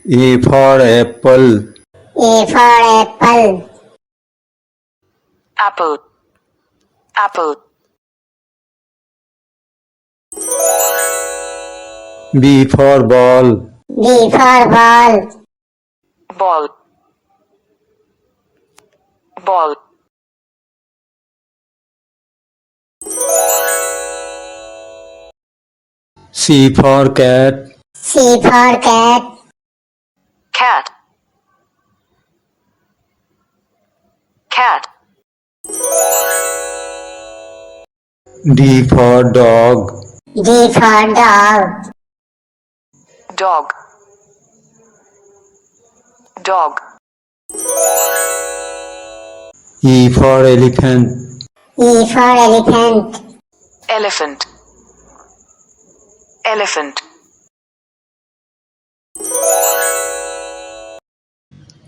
A for apple. A for apple. Apple. Apple. B for ball. B for ball. Ball. Ball. C for cat. C for cat. Cat. Cat. D for dog. D for dog. Dog. Dog. E for elephant. E for elephant. Elephant. Elephant.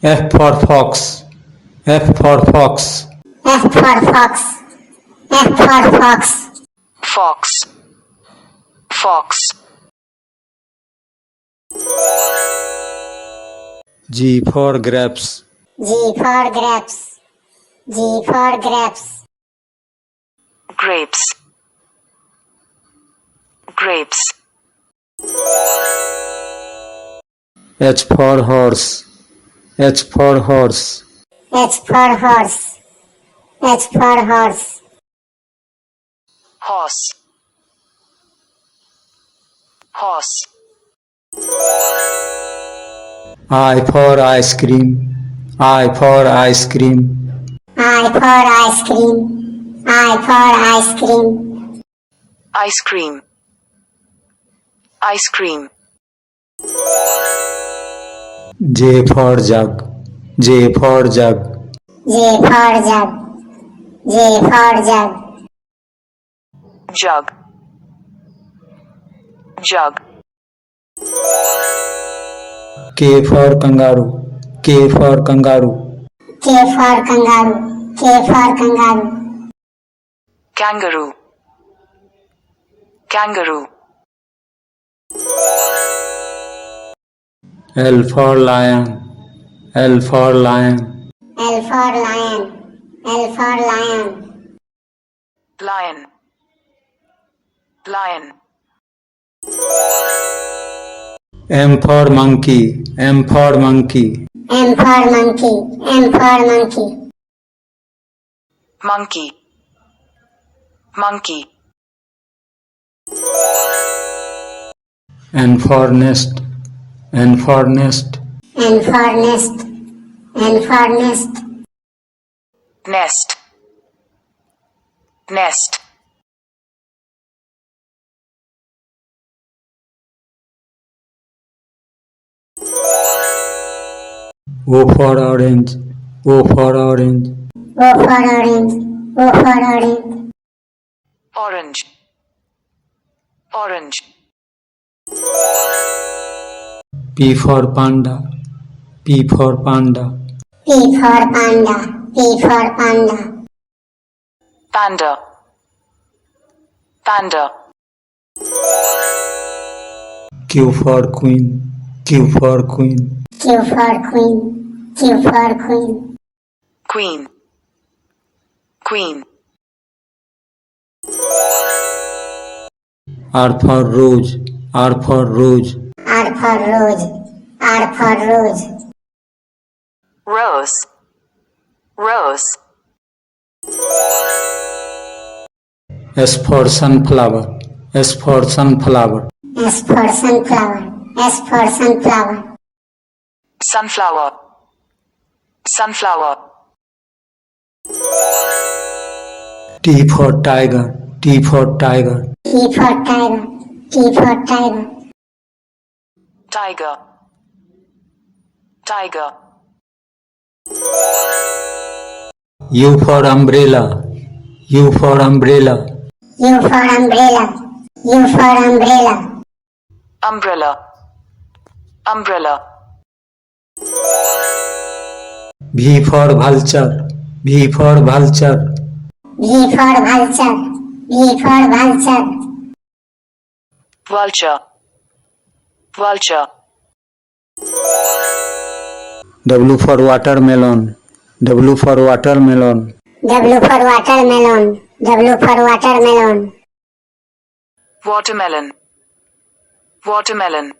F for fox. F for fox. F for fox. F for fox. Fox. Fox. G for grapes. G for grapes. G for grapes. Grapes. Grapes. H for horse. H for horse. H for horse. H for horse. Horse. Horse. I for ice cream. I for ice cream. I for ice cream. I for ice cream. Ice cream. Ice cream. J for jug. J for jug. J for jug. J for jug. Jug. Jug. K for kangaroo. K for kangaroo. K for kangaroo. K for kangaroo. Kangaroo. Kangaroo. L for lion. L for lion. L for lion. L for lion. Lion. Lion. M for monkey. M for monkey. M for monkey. M for monkey. Monkey. Monkey. N for nest. N for nest. N for nest. N for nest. Nest. Nest. O for orange. O for orange. O for orange. O for orange. Orange. Orange. P for panda. P for panda. P for panda. P for panda. Panda. Panda. Q for queen. Q for queen. Q for queen. Q for queen. Queen. Queen. R for rose. R for rose. R for rose. R for rose. Rose. Rose. S for sunflower. S for sunflower. S for sunflower. S for sunflower. Sunflower. Sunflower. T for tiger. T for tiger. T for tiger. T for tiger. Tiger. Tiger. U for umbrella. U for umbrella. U for umbrella. U for umbrella. Umbrella. Umbrella. V for vulture. V for vulture. V for vulture. V for vulture. Vulture. Vulture. W for watermelon. W for watermelon. W for watermelon. W for watermelon. Watermelon. Watermelon.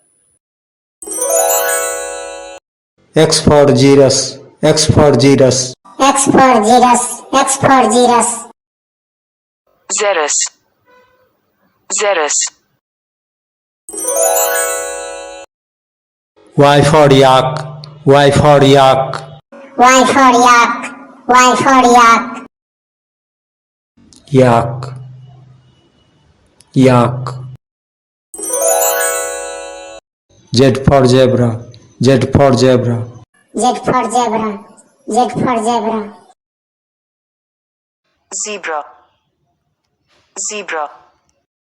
X for Xerus. X for Xerus. X for Xerus. X for Xerus. Xerus. Xerus. Y for yak. Y for yak. Y for yak. Y for yak. Yak. Yak. Z for zebra. Z for zebra. Z for zebra. Z for zebra. Zebra. Zebra.